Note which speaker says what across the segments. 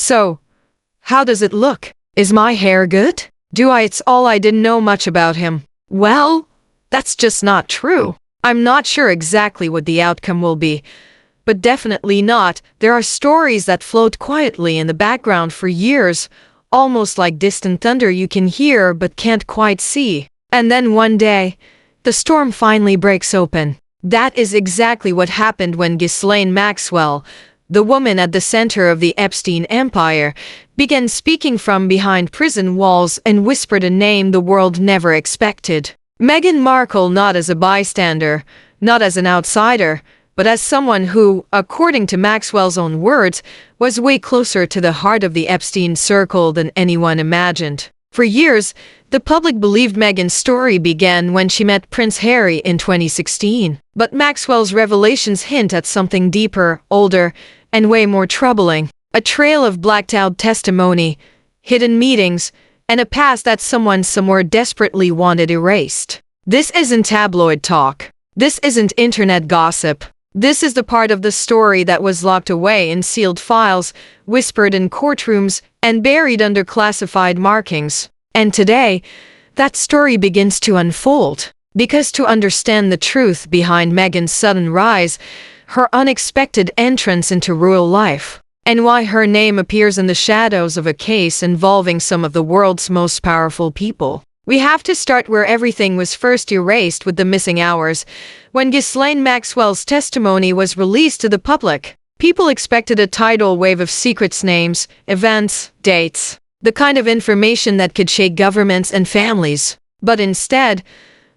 Speaker 1: So, how does it look? Is my hair good? Do I? It's all I didn't know much about him. Well, that's just not true. I'm not sure exactly what the outcome will be, but definitely not. There are stories that float quietly in the background for years, almost like distant thunder you can hear but can't quite see. And then one day, the storm finally breaks open. That is exactly what happened when Ghislaine Maxwell, the woman at the center of the Epstein empire, began speaking from behind prison walls and whispered a name the world never expected. Meghan Markle, not as a bystander, not as an outsider, but as someone who, according to Maxwell's own words, was way closer to the heart of the Epstein circle than anyone imagined. For years, the public believed Meghan's story began when she met Prince Harry in 2016. But Maxwell's revelations hint at something deeper, older, and way more troubling. A trail of blacked-out testimony, hidden meetings, and a past that someone somewhere desperately wanted erased. This isn't tabloid talk. This isn't internet gossip. This is the part of the story that was locked away in sealed files, whispered in courtrooms, and buried under classified markings. And today, that story begins to unfold. Because to understand the truth behind Meghan's sudden rise, her unexpected entrance into royal life, and why her name appears in the shadows of a case involving some of the world's most powerful people, we have to start where everything was first erased, with the missing hours. When Ghislaine Maxwell's testimony was released to the public, people expected a tidal wave of secrets, names, events, dates, the kind of information that could shake governments and families. But instead,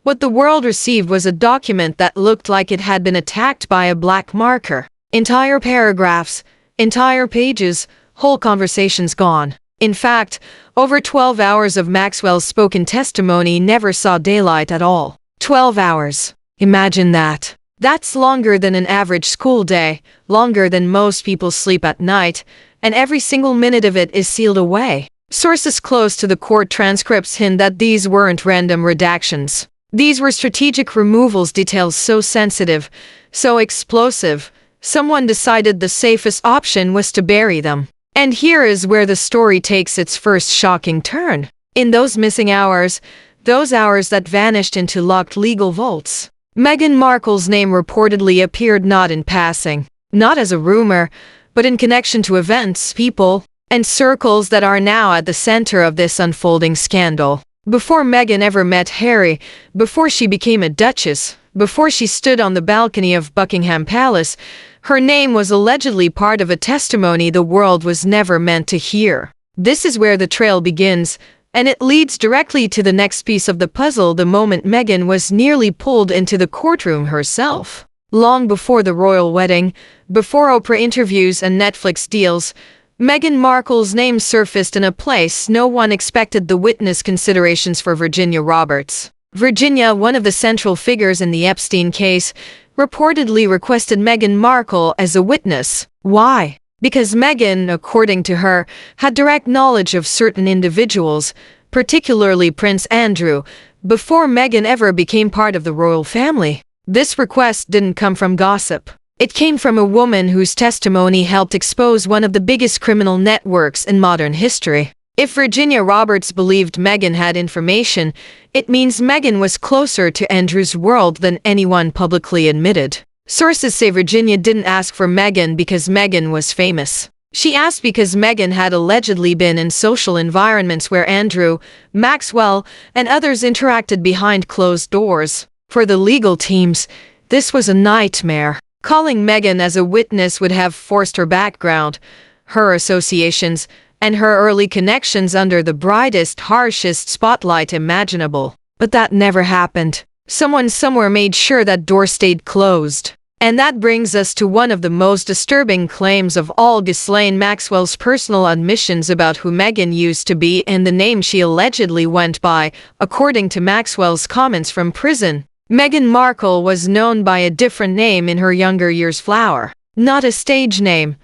Speaker 1: what the world received was a document that looked like it had been attacked by a black marker. Entire paragraphs, entire pages, whole conversations gone. In fact, over 12 hours of Maxwell's spoken testimony never saw daylight at all. 12 hours. Imagine that. That's longer than an average school day, longer than most people sleep at night, and every single minute of it is sealed away. Sources close to the court transcripts hint that these weren't random redactions. These were strategic removals, details so sensitive, so explosive, someone decided the safest option was to bury them. And here is where the story takes its first shocking turn. In those missing hours, those hours that vanished into locked legal vaults, Meghan Markle's name reportedly appeared not in passing, not as a rumor, but in connection to events, people, and circles that are now at the center of this unfolding scandal. Before Meghan ever met Harry, before she became a duchess, before she stood on the balcony of Buckingham Palace, her name was allegedly part of a testimony the world was never meant to hear. This is where the trail begins, and it leads directly to the next piece of the puzzle: the moment Meghan was nearly pulled into the courtroom herself. Long before the royal wedding, before Oprah interviews and Netflix deals, Meghan Markle's name surfaced in a place no one expected: the witness considerations for Virginia Roberts. Virginia, one of the central figures in the Epstein case, reportedly requested Meghan Markle as a witness. Why? Because Meghan, according to her, had direct knowledge of certain individuals, particularly Prince Andrew, before Meghan ever became part of the royal family. This request didn't come from gossip. It came from a woman whose testimony helped expose one of the biggest criminal networks in modern history. If Virginia Roberts believed Meghan had information, it means Meghan was closer to Andrew's world than anyone publicly admitted. Sources say Virginia didn't ask for Meghan because Meghan was famous. She asked because Meghan had allegedly been in social environments where Andrew, Maxwell, and others interacted behind closed doors. For the legal teams, this was a nightmare. Calling Meghan as a witness would have forced her background, her associations, and her early connections under the brightest, harshest spotlight imaginable. But that never happened. Someone somewhere made sure that door stayed closed. And that brings us to one of the most disturbing claims of all: Ghislaine Maxwell's personal admissions about who Meghan used to be and the name she allegedly went by. According to Maxwell's comments from prison, Meghan Markle was known by a different name in her younger years. Flower. Not a stage name,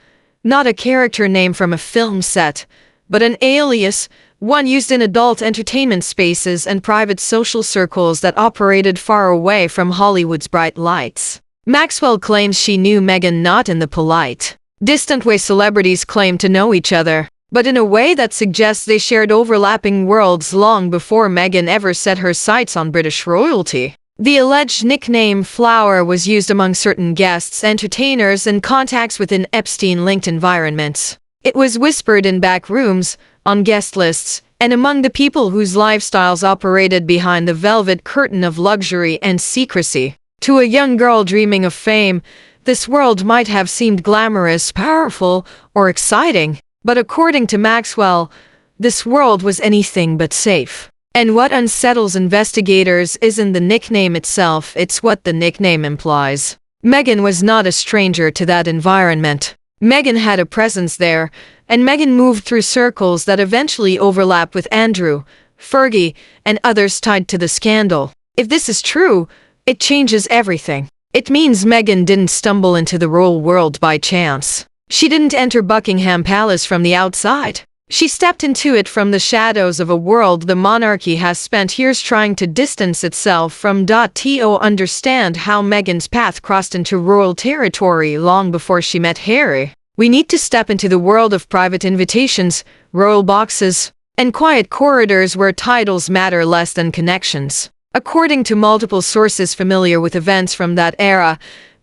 Speaker 1: not a character name from a film set, but an alias, one used in adult entertainment spaces and private social circles that operated far away from Hollywood's bright lights. Maxwell claims she knew Meghan not in the polite, distant way celebrities claim to know each other. but in a way that suggests they shared overlapping worlds long before Meghan ever set her sights on British royalty. The alleged nickname Flower was used among certain guests, entertainers, and contacts within Epstein-linked environments. It was whispered in back rooms, on guest lists, and among the people whose lifestyles operated behind the velvet curtain of luxury and secrecy. To a young girl dreaming of fame, this world might have seemed glamorous, powerful, or exciting. But according to Maxwell, this world was anything but safe. And what unsettles investigators isn't the nickname itself, it's what the nickname implies. Meghan was not a stranger to that environment. Meghan had a presence there, and Meghan moved through circles that eventually overlapped with Andrew, Fergie, and others tied to the scandal. If this is true, it changes everything. It means Meghan didn't stumble into the royal world by chance. She didn't enter Buckingham Palace from the outside. She stepped into it from the shadows of a world the monarchy has spent years trying to distance itself from. To understand how Meghan's path crossed into royal territory long before she met Harry, we need to step into the world of private invitations, royal boxes, and quiet corridors where titles matter less than connections. According to multiple sources familiar with events from that era,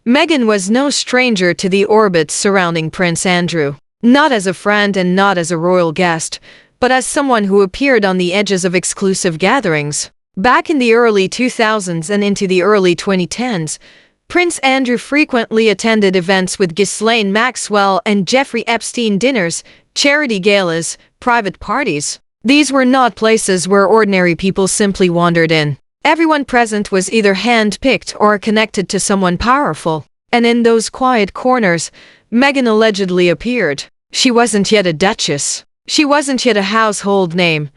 Speaker 1: Meghan was no stranger to the orbits surrounding Prince Andrew. Not as a friend and not as a royal guest, but as someone who appeared on the edges of exclusive gatherings. Back in the early 2000s and into the early 2010s, Prince Andrew frequently attended events with Ghislaine Maxwell and Jeffrey Epstein, dinners, charity galas, private parties. These were not places where ordinary people simply wandered in. Everyone present was either hand-picked or connected to someone powerful. And in those quiet corners, Meghan allegedly appeared. She wasn't yet a duchess. She wasn't yet a household name.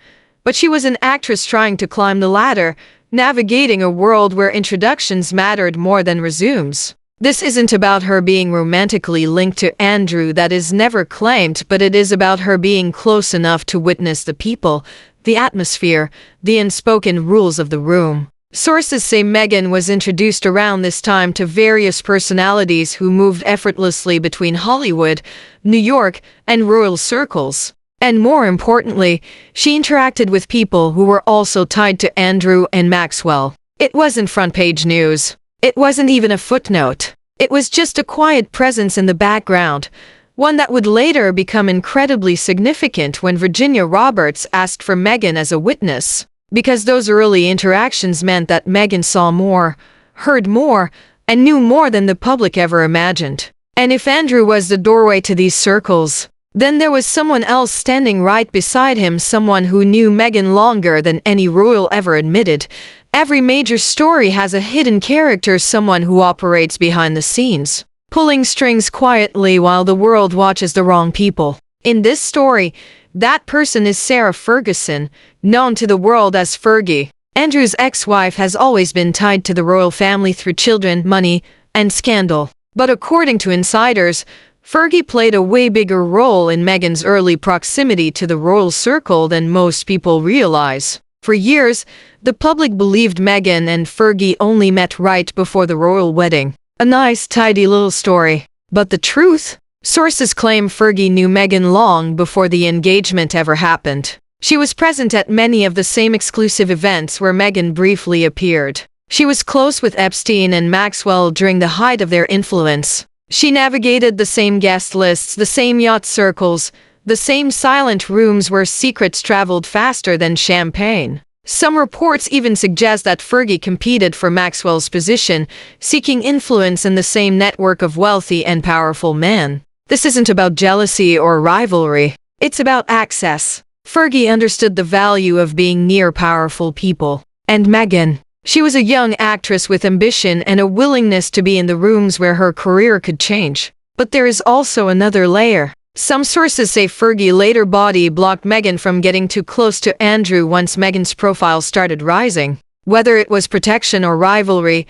Speaker 1: But she was an actress trying to climb the ladder, navigating a world where introductions mattered more than resumes. This isn't about her being romantically linked to Andrew, that is never claimed, but it is about her being close enough to witness the people, the atmosphere, the unspoken rules of the room. Sources say Meghan was introduced around this time to various personalities who moved effortlessly between Hollywood, New York, and royal circles. And more importantly, she interacted with people who were also tied to Andrew and Maxwell. It wasn't front-page news. It wasn't even a footnote. It was just a quiet presence in the background, one that would later become incredibly significant when Virginia Roberts asked for Meghan as a witness. Because those early interactions meant that Meghan saw more, heard more, and knew more than the public ever imagined. And if Andrew was the doorway to these circles, then there was someone else standing right beside him, someone who knew Meghan longer than any royal ever admitted. Every major story has a hidden character, someone who operates behind the scenes, pulling strings quietly while the world watches the wrong people. In this story, that person is Sarah Ferguson, known to the world as Fergie. Andrew's ex-wife has always been tied to the royal family through children, money, and scandal. But according to insiders, Fergie played a way bigger role in Meghan's early proximity to the royal circle than most people realize. For years, the public believed Meghan and Fergie only met right before the royal wedding. A nice, tidy little story. But the truth? Sources claim Fergie knew Meghan long before the engagement ever happened. She was present at many of the same exclusive events where Meghan briefly appeared. She was close with Epstein and Maxwell during the height of their influence. She navigated the same guest lists, the same yacht circles, the same silent rooms where secrets traveled faster than champagne. Some reports even suggest that Fergie competed for Maxwell's position, seeking influence in the same network of wealthy and powerful men. This isn't about jealousy or rivalry. It's about access. Fergie understood the value of being near powerful people. And Meghan, she was a young actress with ambition and a willingness to be in the rooms where her career could change. But there is also another layer. Some sources say Fergie later body blocked Meghan from getting too close to Andrew once Meghan's profile started rising. Whether it was protection or rivalry,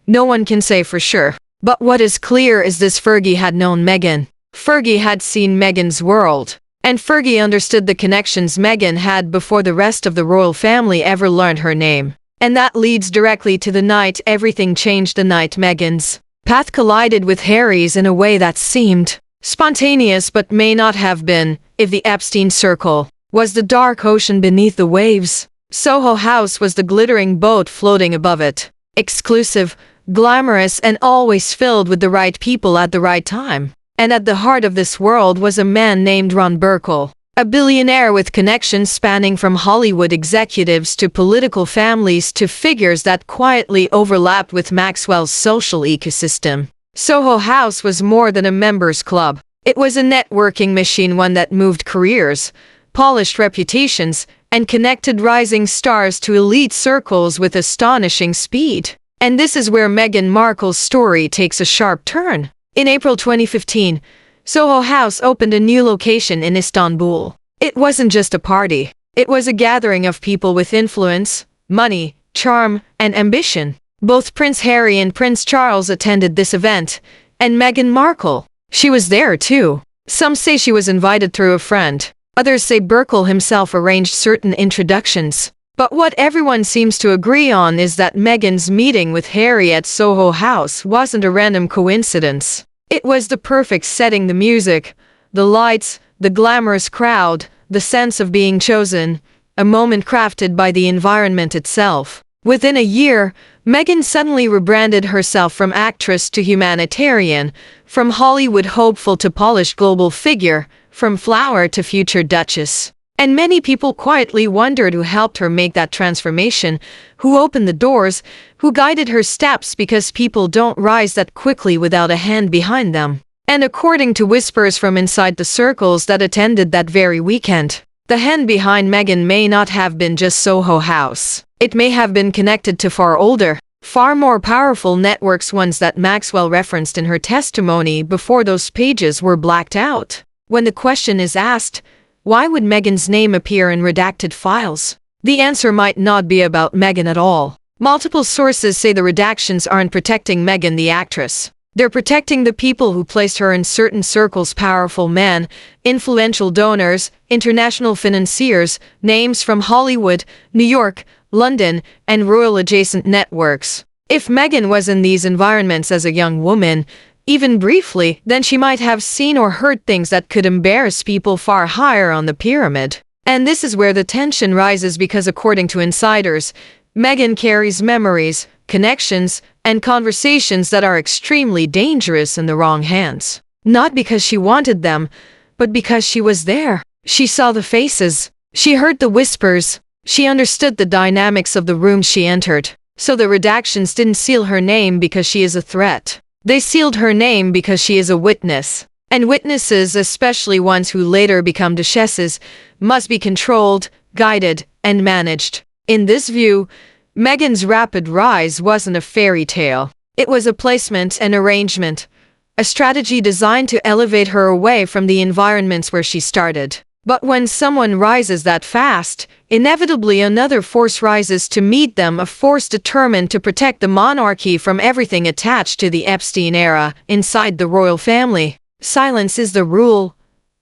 Speaker 1: no one can say for sure. But what is clear is this: Fergie had known Meghan. Fergie had seen Meghan's world. And Fergie understood the connections Meghan had before the rest of the royal family ever learned her name. And that leads directly to the night everything changed, the night Meghan's path collided with Harry's in a way that seemed spontaneous but may not have been. If the Epstein circle was the dark ocean beneath the waves, Soho House was the glittering boat floating above it. Exclusive, glamorous, and always filled with the right people at the right time. And at the heart of this world was a man named Ron Burkle, a billionaire with connections spanning from Hollywood executives to political families to figures that quietly overlapped with Maxwell's social ecosystem. Soho House was more than a members' club. It was a networking machine, one that moved careers, polished reputations, and connected rising stars to elite circles with astonishing speed. And this is where Meghan Markle's story takes a sharp turn. In April 2015, Soho House opened a new location in Istanbul. It wasn't just a party. It was a gathering of people with influence, money, charm, and ambition. Both Prince Harry and Prince Charles attended this event, and Meghan Markle, she was there too. Some say she was invited through a friend. Others say Burkle himself arranged certain introductions. But what everyone seems to agree on is that Meghan's meeting with Harry at Soho House wasn't a random coincidence. It was the perfect setting: the music, the lights, the glamorous crowd, the sense of being chosen, a moment crafted by the environment itself. Within a year, Meghan suddenly rebranded herself from actress to humanitarian, from Hollywood hopeful to polished global figure, from flower to future duchess. And many people quietly wondered who helped her make that transformation, who opened the doors, who guided her steps, because people don't rise that quickly without a hand behind them. And according to whispers from inside the circles that attended that very weekend, the hand behind Meghan may not have been just Soho House. It may have been connected to far older, far more powerful networks, ones that Maxwell referenced in her testimony before those pages were blacked out. When the question is asked, why would Meghan's name appear in redacted files? The answer might not be about Meghan at all. Multiple sources say the redactions aren't protecting Meghan the actress. They're protecting the people who placed her in certain circles: powerful men, influential donors, international financiers, names from Hollywood, New York, London, and royal-adjacent networks. If Meghan was in these environments as a young woman, even briefly, then she might have seen or heard things that could embarrass people far higher on the pyramid. And this is where the tension rises, because according to insiders, Meghan carries memories, connections, and conversations that are extremely dangerous in the wrong hands. Not because she wanted them, but because she was there. She saw the faces. She heard the whispers. She understood the dynamics of the room she entered. So the redactions didn't seal her name because she is a threat. They sealed her name because she is a witness. And witnesses, especially ones who later become duchesses, must be controlled, guided, and managed. In this view, Meghan's rapid rise wasn't a fairy tale. It was a placement, an arrangement, a strategy designed to elevate her away from the environments where she started. But when someone rises that fast, inevitably another force rises to meet them, a force determined to protect the monarchy from everything attached to the Epstein era inside the royal family. Silence is the rule,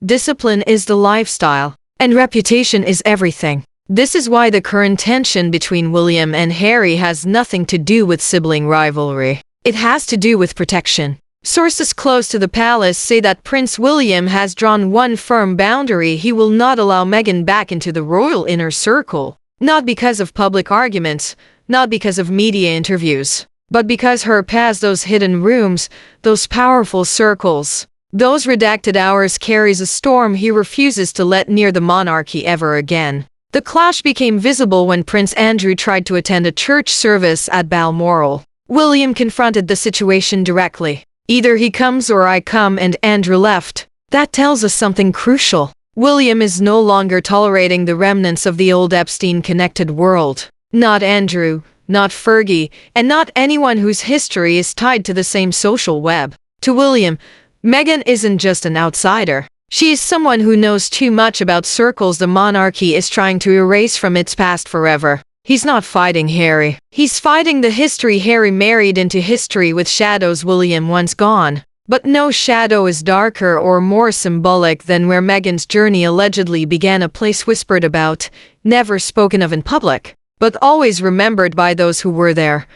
Speaker 1: discipline is the lifestyle, and reputation is everything. This is why the current tension between William and Harry has nothing to do with sibling rivalry. It has to do with protection. Sources close to the palace say that Prince William has drawn one firm boundary: he will not allow Meghan back into the royal inner circle. Not because of public arguments, not because of media interviews, but because her past, those hidden rooms, those powerful circles, those redacted hours, carries a storm he refuses to let near the monarchy ever again. The clash became visible when Prince Andrew tried to attend a church service at Balmoral. William confronted the situation directly. "Either he comes or I come," and Andrew left. That tells us something crucial. William is no longer tolerating the remnants of the old Epstein-connected world. Not Andrew, not Fergie, and not anyone whose history is tied to the same social web. To William, Meghan isn't just an outsider. She is someone who knows too much about circles the monarchy is trying to erase from its past forever. He's not fighting Harry. He's fighting the history Harry married into history with shadows William once gone. But no shadow is darker or more symbolic than where Meghan's journey allegedly began, a place whispered about, never spoken of in public, but always remembered by those who were there.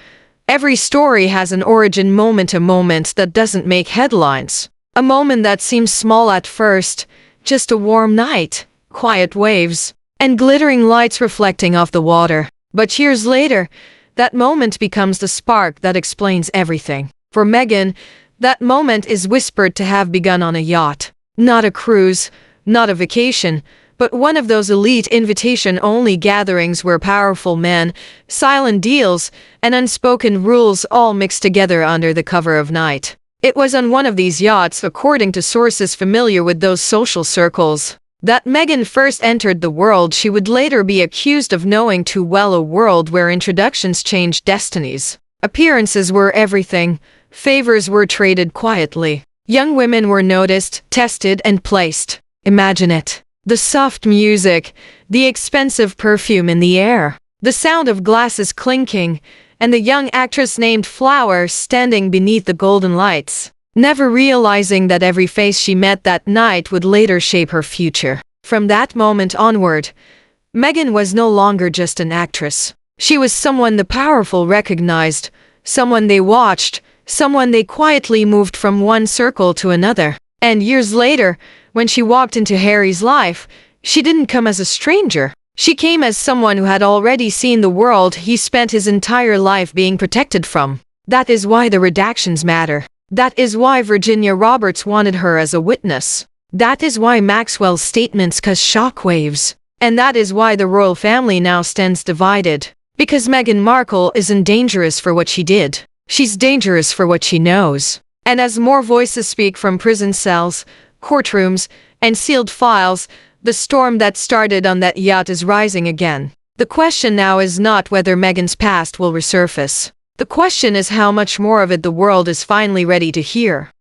Speaker 1: Every story has an origin moment, a moment that doesn't make headlines. A moment that seems small at first, Just a warm night, quiet waves, and glittering lights reflecting off the water. But years later, that moment becomes the spark that explains everything. For Meghan, that moment is whispered to have begun on a yacht. Not a cruise, not a vacation, but one of those elite invitation-only gatherings where powerful men, silent deals, and unspoken rules all mix together under the cover of night. It was on one of these yachts, according to sources familiar with those social circles, that Meghan first entered the world she would later be accused of knowing too well, a world where introductions changed destinies. Appearances were everything. Favors were traded quietly. Young women were noticed, tested, and placed. Imagine it. The soft music, the expensive perfume in the air, the sound of glasses clinking, and the young actress named Flower standing beneath the golden lights, never realizing that every face she met that night would later shape her future. From that moment onward, Meghan was no longer just an actress. She was someone the powerful recognized, someone they watched, someone they quietly moved from one circle to another. And years later, when she walked into Harry's life, she didn't come as a stranger. She came as someone who had already seen the world he spent his entire life being protected from. That is why the redactions matter. That is why Virginia Roberts wanted her as a witness. That is why Maxwell's statements cause shockwaves. And that is why the royal family now stands divided. Because Meghan Markle isn't dangerous for what she did. She's dangerous for what she knows. And as more voices speak from prison cells, courtrooms, and sealed files, the storm that started on that yacht is rising again. The question now is not whether Meghan's past will resurface. The question is how much more of it the world is finally ready to hear.